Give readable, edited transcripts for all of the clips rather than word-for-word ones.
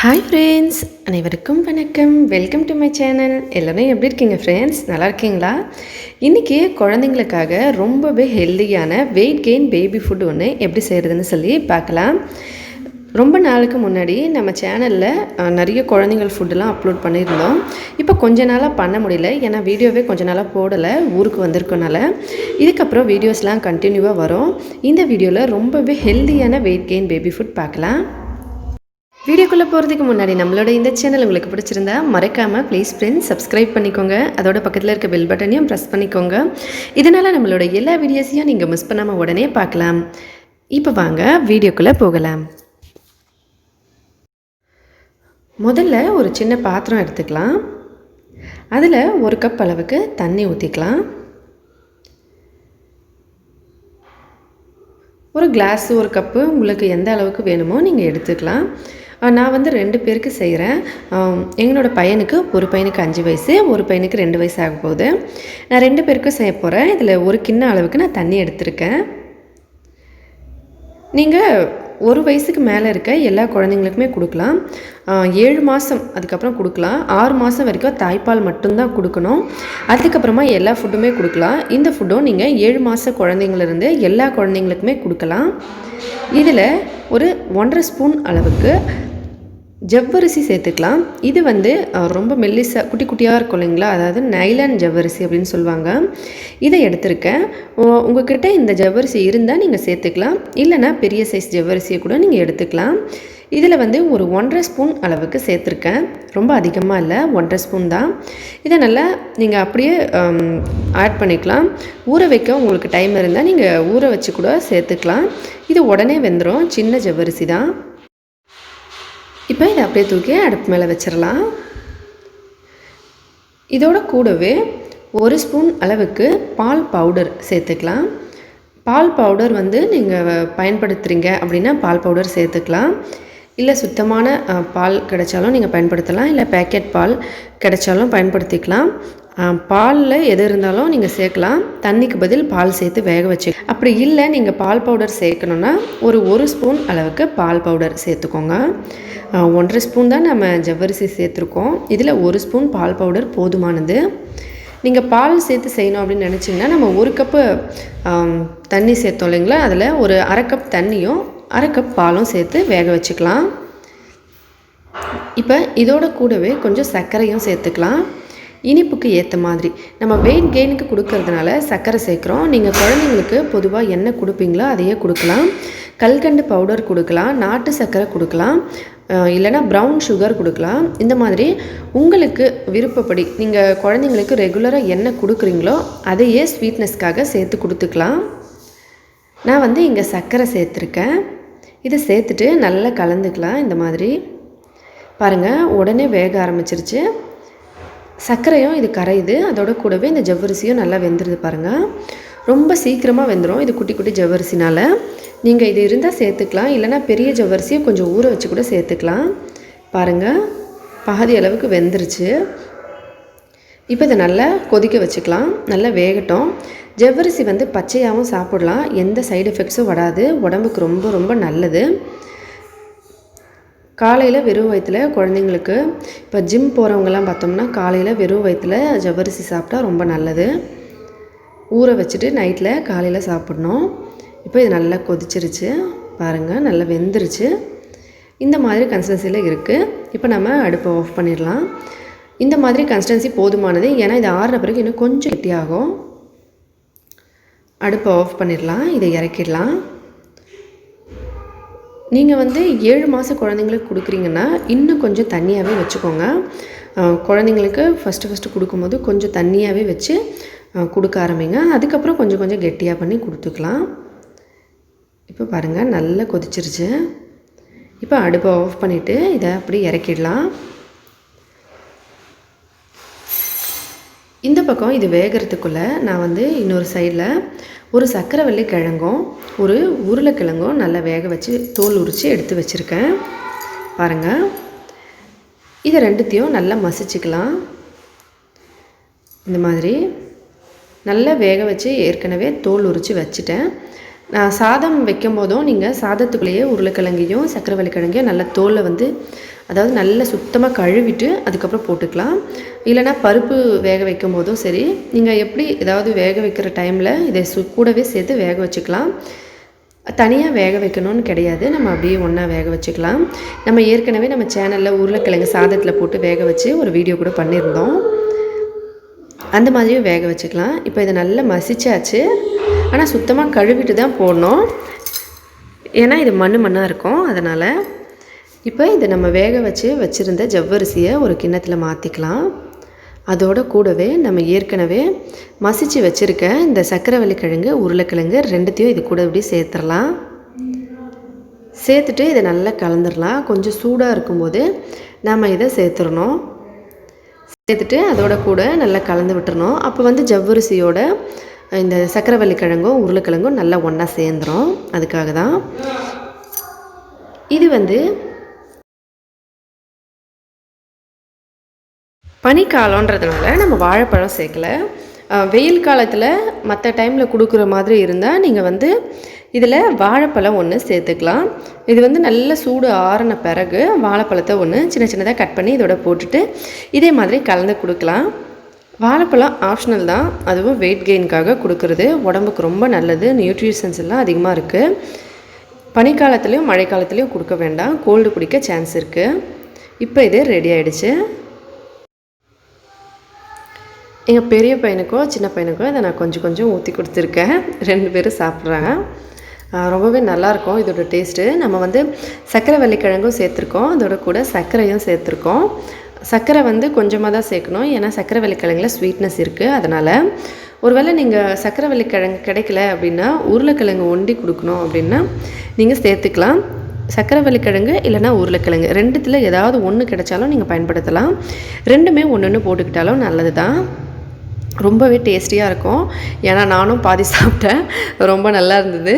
Hi friends, அனைவருக்கும் வணக்கம். Welcome to my channel. எல்லோரும் எப்படி இருக்கீங்க ஃப்ரெண்ட்ஸ்? நல்லா இருக்கீங்களா? இன்றைக்கி குழந்தைங்களுக்காக ரொம்பவே ஹெல்தியான வெயிட் கெயின் பேபி ஃபுட் ஒன்று எப்படி செய்கிறதுன்னு சொல்லி பார்க்கலாம். ரொம்ப நாளுக்கு முன்னாடி நம்ம சேனலில் நிறைய குழந்தைங்கள் ஃபுட்டெலாம் அப்லோட் பண்ணியிருந்தோம். இப்போ கொஞ்ச நாளாக பண்ண முடியல, ஏன்னா வீடியோவே கொஞ்ச நாளாக போடலை, ஊருக்கு வந்திருக்கனால. இதுக்கப்புறம் வீடியோஸ்லாம் கண்டினியூவாக வரும். இந்த வீடியோவில் ரொம்பவே ஹெல்தியான வெயிட் கெயின் பேபி ஃபுட் பார்க்கலாம். வீடியோக்குள்ளே போகிறதுக்கு முன்னாடி நம்மளோட இந்த சேனல் உங்களுக்கு பிடிச்சிருந்தா மறக்காமல் ப்ளீஸ் ஃப்ரெண்ட்ஸ் சப்ஸ்கிரைப் பண்ணிக்கோங்க. அதோட பக்கத்தில் இருக்க பெல் பட்டனையும் ப்ரெஸ் பண்ணிக்கோங்க. இதனால் நம்மளோட எல்லா வீடியோஸையும் நீங்கள் மிஸ் பண்ணாமல் உடனே பார்க்கலாம். இப்போ வாங்க வீடியோக்குள்ளே போகலாம். முதல்ல ஒரு சின்ன பாத்திரம் எடுத்துக்கலாம். அதில் ஒரு கப் அளவுக்கு தண்ணி ஊற்றிக்கலாம். ஒரு கிளாஸு ஒரு கப்பு உங்களுக்கு எந்த அளவுக்கு வேணுமோ நீங்கள் எடுத்துக்கலாம். நான் வந்து 2 பேருக்கு செய்கிறேன். எங்களோட பையனுக்கு, ஒரு பையனுக்கு 5 வயசு, ஒரு பையனுக்கு 2 வயசு ஆக போகுது. நான் 2 பேருக்கும் செய்ய போகிறேன். இதில் ஒரு கிண்ண அளவுக்கு நான் தண்ணி எடுத்திருக்கேன். நீங்கள் 1 வயசுக்கு மேலே இருக்க எல்லா குழந்தைங்களுக்குமே கொடுக்கலாம். 7 மாதம் அதுக்கப்புறம் கொடுக்கலாம். 6 மாதம் வரைக்கும் தாய்ப்பால் மட்டும்தான் கொடுக்கணும். அதுக்கப்புறமா எல்லா ஃபுட்டுமே கொடுக்கலாம். இந்த ஃபுட்டும் நீங்கள் 7 மாத குழந்தைங்களிருந்து எல்லா குழந்தைங்களுக்குமே கொடுக்கலாம். இதில் ஒரு 1.5 ஸ்பூன் அளவுக்கு ஜவ்வரிசி சேர்த்துக்கலாம். இது வந்து ரொம்ப மெல்லிசாக குட்டி குட்டியாக இருக்கும் இல்லைங்களா, அதாவது நைலான் ஜவ்வரிசி அப்படின்னு சொல்லுவாங்க. இதை எடுத்திருக்கேன். உங்கள்கிட்ட இந்த ஜவ்வரிசி இருந்தால் நீங்கள் சேர்த்துக்கலாம், இல்லைனா பெரிய சைஸ் ஜவ்வரிசியை கூட நீங்கள் எடுத்துக்கலாம். இதில் வந்து ஒரு 1.5 ஸ்பூன் அளவுக்கு சேர்த்துருக்கேன். ரொம்ப அதிகமாக இல்லை, 1.5 ஸ்பூன் தான். இதை நல்லா நீங்கள் அப்படியே ஆட் பண்ணிக்கலாம். ஊற வைக்க உங்களுக்கு டைம் இருந்தால் நீங்கள் ஊற வச்சு கூட சேர்த்துக்கலாம். இது உடனே வெந்துடும், சின்ன ஜவ்வரிசி தான். இப்போ இதை அப்படியே தூக்கி அடுப்பு மேலே வச்சிடலாம். இதோட கூடவே 1 ஸ்பூன் அளவுக்கு பால் பவுடர் சேர்த்துக்கலாம். பால் பவுடர் வந்து நீங்கள் பயன்படுத்துகிறீங்க அப்படின்னா பால் பவுடர் சேர்த்துக்கலாம். இல்லை சுத்தமான பால் கிடைச்சாலும் நீங்கள் பயன்படுத்தலாம், இல்லை பேக்கெட் பால் கிடைச்சாலும் பயன்படுத்திக்கலாம். பாலில் எது இருந்தாலும் நீங்கள் சேர்க்கலாம். தண்ணிக்கு பதில் பால் சேர்த்து வேக வச்சு, அப்படி இல்லை நீங்கள் பால் பவுடர் சேர்க்கணுன்னா ஒரு ஸ்பூன் அளவுக்கு பால் பவுடர் சேர்த்துக்கோங்க. 1.5 ஸ்பூன் தான் நம்ம ஜவ்வரிசி சேர்த்துருக்கோம். இதில் 1 ஸ்பூன் பால் பவுடர் போதுமானது. நீங்கள் பால் சேர்த்து செய்யணும் அப்படின்னு நினச்சிங்கன்னா நம்ம 1 கப்பு தண்ணி சேர்த்தோம் இல்லைங்களா, அதில் ஒரு 1/2 கப் தண்ணியும் 1/2 கப் பாலும் சேர்த்து வேக வச்சுக்கலாம். இப்போ இதோட கூடவே கொஞ்சம் சர்க்கரையும் சேர்த்துக்கலாம். இனிப்புக்கு ஏற்ற மாதிரி நம்ம வெயிட் கெயினுக்கு கொடுக்கறதுனால சர்க்கரை சேர்க்குறோம். நீங்கள் குழந்தைங்களுக்கு பொதுவாக என்ன கொடுப்பீங்களோ அதையே கொடுக்கலாம். கல்கண்டு பவுடர் கொடுக்கலாம், நாட்டு சர்க்கரை கொடுக்கலாம், இல்லைனா ப்ரௌன் சுகர் கொடுக்கலாம். இந்த மாதிரி உங்களுக்கு விருப்பப்படி நீங்கள் குழந்தைங்களுக்கு ரெகுலராக என்ன கொடுக்குறீங்களோ அதையே ஸ்வீட்னஸ்க்காக சேர்த்து கொடுத்துக்கலாம். நான் வந்து இங்கே சர்க்கரை சேர்த்துருக்கேன். இதை சேர்த்துட்டு நல்லா கலந்துக்கலாம். இந்த மாதிரி பாருங்கள், உடனே வேக ஆரம்பிச்சிருச்சு. சர்க்கரையும் இது கரையுது, அதோட கூடவே இந்த ஜவ்வரிசியும் நல்லா வெந்துடுது பாருங்கள். ரொம்ப சீக்கிரமாக வெந்துடும் இது குட்டி குட்டி ஜவ்வரிசினால். நீங்கள் இது இருந்தால் சேர்த்துக்கலாம், இல்லைனா பெரிய ஜவ்வரிசியை கொஞ்சம் ஊற வச்சு கூட சேர்த்துக்கலாம். பாருங்கள், பாதி அளவுக்கு வெந்துருச்சு. இப்போ இதை நல்லா கொதிக்க வச்சுக்கலாம், நல்லா வேகட்டும். ஜவ்வரிசி வந்து பச்சையாகவும் சாப்பிடலாம், எந்த சைடு எஃபெக்ட்ஸும் வராது, உடம்புக்கு ரொம்ப ரொம்ப நல்லது. காலையில் வெறும் வயிற்றில் குழந்தைங்களுக்கு, இப்போ ஜிம் போகிறவங்கலாம் பார்த்தோம்னா காலையில் வெறும் வயிற்றில் ஜவ்வரிசி சாப்பிட்டா ரொம்ப நல்லது. ஊற வச்சுட்டு நைட்டில் காலையில் சாப்பிட்ணும். இப்போ இது நல்லா கொதிச்சிருச்சு பாருங்கள், நல்லா வெந்துருச்சு. இந்த மாதிரி கன்சிஸ்டன்சியில் இருக்குது. இப்போ நம்ம அடுப்பை ஆஃப் பண்ணிடலாம். இந்த மாதிரி கன்சிஸ்டன்சி போதுமானது, ஏன்னா இது ஆறுன பிறகு இன்னும் கொஞ்சம் கெட்டியாகும். அடுப்பை ஆஃப் பண்ணிடலாம், இதை இறக்கிடலாம். நீங்கள் வந்து 7 மாத குழந்தைங்களுக்கு கொடுக்குறீங்கன்னா இன்னும் கொஞ்சம் தண்ணியாகவே வச்சுக்கோங்க. குழந்தைங்களுக்கு ஃபஸ்ட்டு கொடுக்கும்போது கொஞ்சம் தண்ணியாகவே வச்சு கொடுக்க ஆரம்பிங்க. அதுக்கப்புறம் கொஞ்சம் கொஞ்சம் கெட்டியாக பண்ணி கொடுத்துக்கலாம். இப்போ பாருங்கள், நல்லா கொதிச்சிருச்சு. இப்போ அடுப்பை ஆஃப் பண்ணிவிட்டு இதை அப்படி இறக்கிடலாம். இந்த பக்கம் இது வேகிறதுக்குள்ளே நான் வந்து இன்னொரு சைடில் ஒரு சக்கரவள்ளி கிழங்கும் ஒரு உருளைக்கிழங்கும் நல்லா வேக வச்சு தோல் உரித்து எடுத்து வச்சுருக்கேன். பாருங்கள், இதை ரெண்டுத்தையும் நல்லா மசிச்சுக்கலாம். இந்த மாதிரி நல்லா வேக வச்சு ஏற்கனவே தோல் உரித்து வச்சுட்டேன். சாதம் வைக்கும் போதும் நீங்கள் சாதத்துக்குள்ளேயே உருளைக்கிழங்கையும் சக்கரவள்ளி கிழங்கையும் நல்லா தோலை வந்து அதாவது நல்லா சுத்தமாக கழுவிட்டு அதுக்கப்புறம் போட்டுக்கலாம். இல்லைனா பருப்பு வேக வைக்கும் போதும் சரி, நீங்கள் எப்படி ஏதாவது வேக வைக்கிற டைமில் இதை கூடவே சேர்த்து வேக வச்சுக்கலாம். தனியாக வேக வைக்கணும்னு கிடையாது, நம்ம அப்படியே ஒன்றா வேக வச்சுக்கலாம். நம்ம ஏற்கனவே நம்ம சேனலில் உருளைக்கிழங்கு சாதத்தில் போட்டு வேக வச்சு ஒரு வீடியோ கூட பண்ணியிருந்தோம். அந்த மாதிரியும் வேக வச்சுக்கலாம். இப்போ இதை நல்லா மசிச்சாச்சு. ஆனால் சுத்தமாக கழுவிட்டு தான் போடணும், ஏன்னா இது மண்ணாக இருக்கும். அதனால் இப்போ இதை நம்ம வேக வச்சுருந்த ஜவ்வரிசியை ஒரு கிண்ணத்தில் மாற்றிக்கலாம். அதோட கூடவே நம்ம ஏற்கனவே மசிச்சு வச்சுருக்க இந்த சக்கரவள்ளி கிழங்கு உருளைக்கிழங்கு ரெண்டுத்தையும் இது கூட இப்படி சேர்த்துடலாம். சேர்த்துட்டு இதை நல்லா கலந்துடலாம். கொஞ்சம் சூடாக இருக்கும்போது நம்ம இதை சேர்த்துடணும். சேர்த்துட்டு அதோட கூட நல்லா கலந்து விட்டுறணும். அப்போ ஜவ்வரிசியோட இந்த சக்கரவள்ளி கிழங்கும் உருளைக்கிழங்கும் நல்லா ஒன்றா சேர்ந்துடும். அதுக்காக தான் இது பனிக்காலன்றதுனால நம்ம வாழைப்பழம் சேர்க்கலை. வெயில் காலத்தில் மற்ற டைமில் கொடுக்குற மாதிரி இருந்தால் நீங்கள் இதில் வாழைப்பழம் ஒன்று சேர்த்துக்கலாம். இது நல்ல சூடு ஆறின பிறகு வாழைப்பழத்தை ஒன்று சின்ன சின்னதாக கட் பண்ணி இதோட போட்டுட்டு இதே மாதிரி கலந்து கொடுக்கலாம். வாழைப்பழம் ஆப்ஷனல் தான், அதுவும் வெயிட் கெயினுக்காக கொடுக்குறது. உடம்புக்கு ரொம்ப நல்லது, நியூட்ரிஷன்ஸ் எல்லாம் அதிகமாக இருக்குது. பனிக்காலத்துலேயும் மழைக்காலத்துலேயும் கொடுக்க வேண்டாம், கோல்டு பிடிக்க சான்ஸ் இருக்குது. இப்போ இது ரெடி ஆகிடுச்சு. எங்கள் பெரிய பையனுக்கோ சின்ன பையனுக்கோ இதை நான் கொஞ்சம் கொஞ்சம் ஊற்றி கொடுத்துருக்கேன். 2 பேரும் சாப்பிட்றாங்க. ரொம்பவே நல்லாயிருக்கும் இதோட டேஸ்ட்டு. நம்ம சக்கரவள்ளி கிழங்கும் சேர்த்துருக்கோம், அதோட கூட சர்க்கரையும் சேர்த்துருக்கோம். சர்க்கரை கொஞ்சமாக தான் சேர்க்கணும், ஏன்னா சக்கரவள்ளி கிழங்குல ஸ்வீட்னஸ் இருக்குது. அதனால் ஒருவேளை நீங்கள் சக்கரவள்ளி கிழங்கு கிடைக்கல அப்படின்னா உருளைக்கிழங்கு ஒண்டி கொடுக்கணும் அப்படின்னா நீங்கள் சேர்த்துக்கலாம். சக்கரவள்ளி கிழங்கு இல்லைனா உருளைக்கிழங்கு ரெண்டுத்தில் ஏதாவது ஒன்று கிடைச்சாலும் நீங்கள் பயன்படுத்தலாம். ரெண்டுமே ஒன்று போட்டுக்கிட்டாலும் நல்லது தான். ரொம்பவே டேஸ்டியாக இருக்கும். ஏன்னா நானும் பாதி சாப்பிட்டேன், ரொம்ப நல்லா இருந்தது.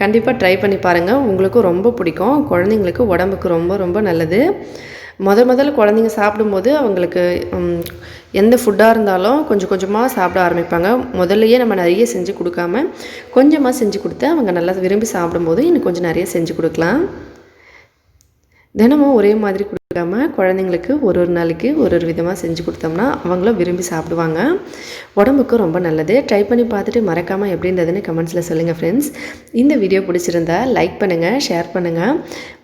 கண்டிப்பாக ட்ரை பண்ணி பாருங்கள், உங்களுக்கும் ரொம்ப பிடிக்கும். குழந்தைங்களுக்கு உடம்புக்கு ரொம்ப ரொம்ப நல்லது. முதல்ல குழந்தைங்க சாப்பிடும்போது அவங்களுக்கு எந்த ஃபுட்டாக இருந்தாலும் கொஞ்சம் கொஞ்சமாக சாப்பிட ஆரம்பிப்பாங்க. முதல்லையே நம்ம நிறைய செஞ்சு கொடுக்காம கொஞ்சமாக செஞ்சு கொடுத்து அவங்க நல்லா விரும்பி சாப்பிடும்போது இன்னும் கொஞ்சம் நிறைய செஞ்சு கொடுக்கலாம். தினமும் ஒரே மாதிரி கொடுக்காம குழந்தைங்களுக்கு ஒரு நாளைக்கு ஒரு விதமாக செஞ்சு கொடுத்தோம்னா அவங்களும் விரும்பி சாப்பிடுவாங்க. உடம்புக்கும் ரொம்ப நல்லது. ட்ரை பண்ணி பார்த்துட்டு மறக்காமல் எப்படி இருந்ததுன்னு கமெண்ட்ஸில் சொல்லுங்கள் ஃப்ரெண்ட்ஸ். இந்த வீடியோ பிடிச்சிருந்தா லைக் பண்ணுங்கள், ஷேர் பண்ணுங்கள்.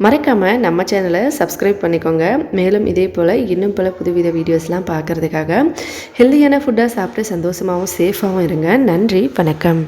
மறக்காமல் நம்ம சேனலை சப்ஸ்கிரைப் பண்ணிக்கோங்க. மேலும் இதே போல் இன்னும் பல புதுவித வீடியோஸ்லாம் பார்க்குறதுக்காக ஹெல்த்தியான ஃபுட்டாக சாப்பிட்டு சந்தோஷமாகவும் சேஃபாகவும் இருங்க. நன்றி, வணக்கம்.